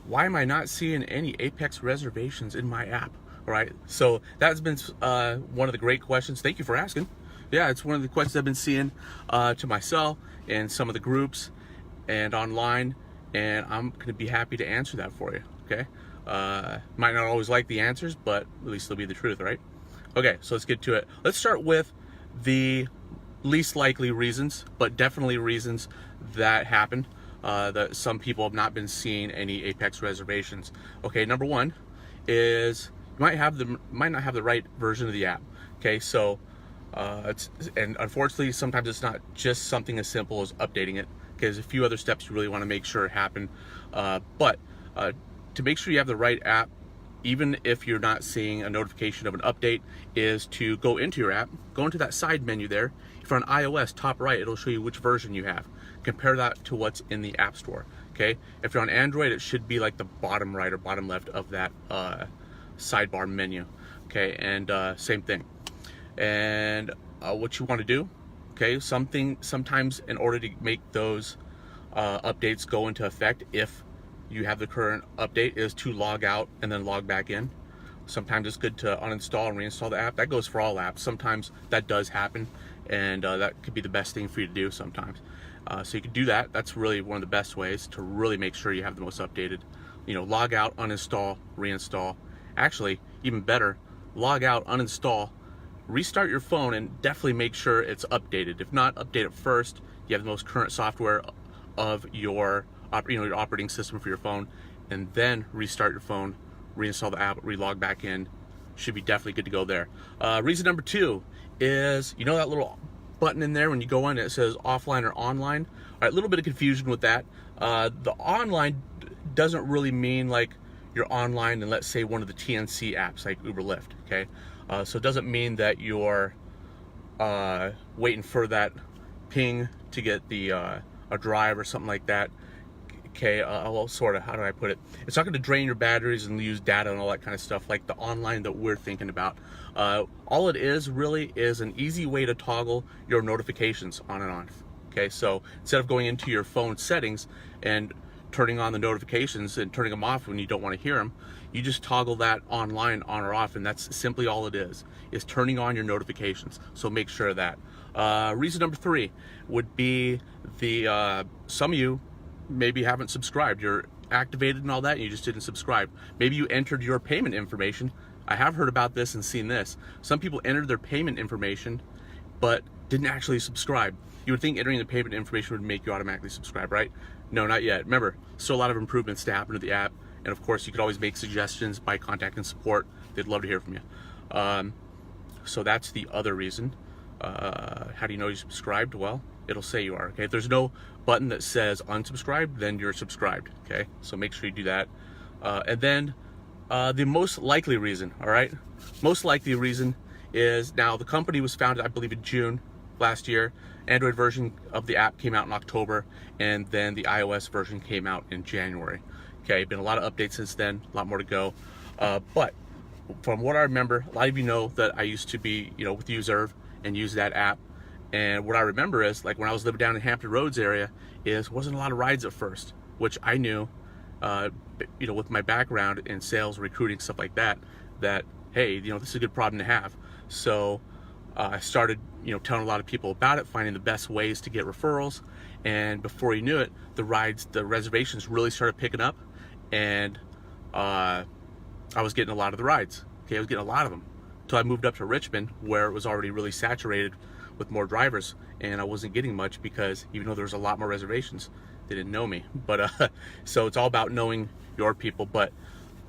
why am I not seeing any Apex reservations in my app? All right, so that's been one of the great questions. Thank you for asking. Yeah, it's one of the questions I've been seeing to myself and some of the groups and online, and I'm going to be happy to answer that for you. Okay, might not always like the answers, but at least they'll be the truth, right? Okay, so let's get to it. Let's start with the least likely reasons, but definitely reasons that happen. That some people have not been seeing any Apex reservations. Okay, number one is you might not have the right version of the app. Okay, so and unfortunately sometimes it's not just something as simple as updating it. Okay, there's a few other steps you really want to make sure happen, but to make sure you have the right app, even if you're not seeing a notification of an update, is to go into your app, go into that side menu there. If you're on iOS, top right, it'll show you which version you have. Compare that to what's in the App Store. Okay, if you're on Android, it should be like the bottom right or bottom left of that sidebar menu. Okay, and same thing. And what you want to do, okay, sometimes in order to make those updates go into effect, if you have the current update, is to log out and then log back in. Sometimes it's good to uninstall and reinstall the app. That goes for all apps. Sometimes that does happen, and that could be the best thing for you to do sometimes. So you can do that. That's really one of the best ways to really make sure you have the most updated. Log out, uninstall, reinstall. Actually, even better, log out, uninstall, restart your phone, and definitely make sure it's updated. If not, update it first. You have the most current software of your your operating system for your phone, and then restart your phone, reinstall the app, relog back in. Should be definitely good to go there. Reason number two is, that little button in there when you go in, it says offline or online. All right, a little bit of confusion with that. The online doesn't really mean like you're online and let's say one of the TNC apps like Uber, Lyft. Okay, so it doesn't mean that you're waiting for that ping to get the a drive or something like that. Okay, well, sort of, how do I put it? It's not going to drain your batteries and use data and all that kind of stuff like the online that we're thinking about. All it is really is an easy way to toggle your notifications on and off. Okay, so instead of going into your phone settings and turning on the notifications and turning them off when you don't want to hear them, you just toggle that online on or off, and that's simply all it is turning on your notifications. So make sure of that. Reason number three would be some of you maybe haven't subscribed. You're activated and all that, and you just didn't subscribe. Maybe you entered your payment information. I have heard about this and seen this. Some people entered their payment information but didn't actually subscribe. You would think entering the payment information would make you automatically subscribe, right? No, not yet. Remember, still a lot of improvements to happen to the app, and of course you could always make suggestions by contacting support. They'd love to hear from you. So that's the other reason. How do you know you subscribed? Well, it'll say you are. Okay, if there's no button that says unsubscribed, then you're subscribed. Okay, so make sure you do that. And then the most likely reason, all right, most likely reason is, now the company was founded, I believe, in June last year. Android version of the app came out in October, and then the iOS version came out in January. Okay, been a lot of updates since then, a lot more to go. But from what I remember, a lot of you know that I used to be, with Userve and use that app. And what I remember is, like, when I was living down in Hampton Roads area, wasn't a lot of rides at first, which I knew, with my background in sales, recruiting, stuff like that, hey, this is a good problem to have. So I started, telling a lot of people about it, finding the best ways to get referrals. And before you knew it, the reservations really started picking up, and I was getting a lot of the rides. Okay, I was getting a lot of them until I moved up to Richmond, where it was already really saturated with more drivers, and I wasn't getting much because even though there was a lot more reservations, they didn't know me. But so it's all about knowing your people. But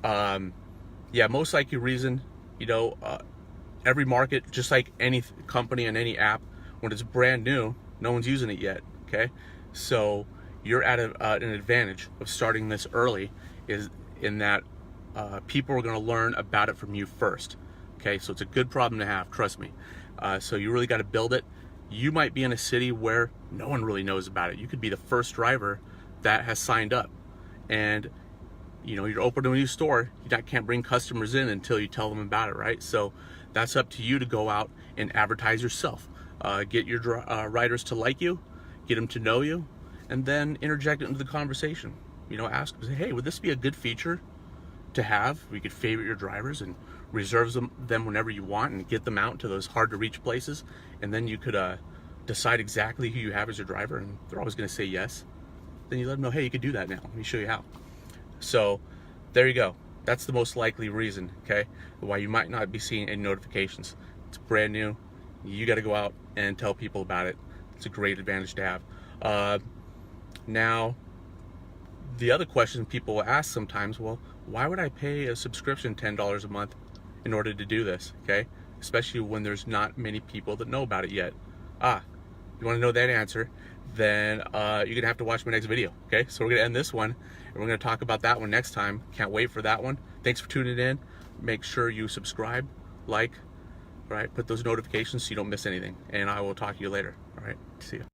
yeah, most likely reason, every market, just like any company and any app, when it's brand new, no one's using it yet. Okay, so you're at an advantage of starting this early, is in that people are going to learn about it from you first. Okay, so it's a good problem to have, trust me. So you really got to build it. You might be in a city where no one really knows about it. You could be the first driver that has signed up, and you're opening a new store. You can't bring customers in until you tell them about it, right? So that's up to you to go out and advertise yourself. Get your riders to like you, get them to know you, and then interject it into the conversation. ask, say, hey, would this be a good feature to have? We could favorite your drivers and reserve them whenever you want and get them out to those hard to reach places, and then you could decide exactly who you have as your driver, and they're always going to say yes. Then you let them know, hey, you could do that now. Let me show you how. So there you go. That's the most likely reason, okay, why you might not be seeing any notifications. It's brand new. You got to go out and tell people about it. It's a great advantage to have. Now, the other question people will ask sometimes, well, why would I pay a subscription $10 a month in order to do this, okay? Especially when there's not many people that know about it yet. You want to know that answer, then you're going to have to watch my next video, okay? So we're going to end this one, and we're going to talk about that one next time. Can't wait for that one. Thanks for tuning in. Make sure you subscribe, like, all right? Put those notifications so you don't miss anything, and I will talk to you later, all right? See you.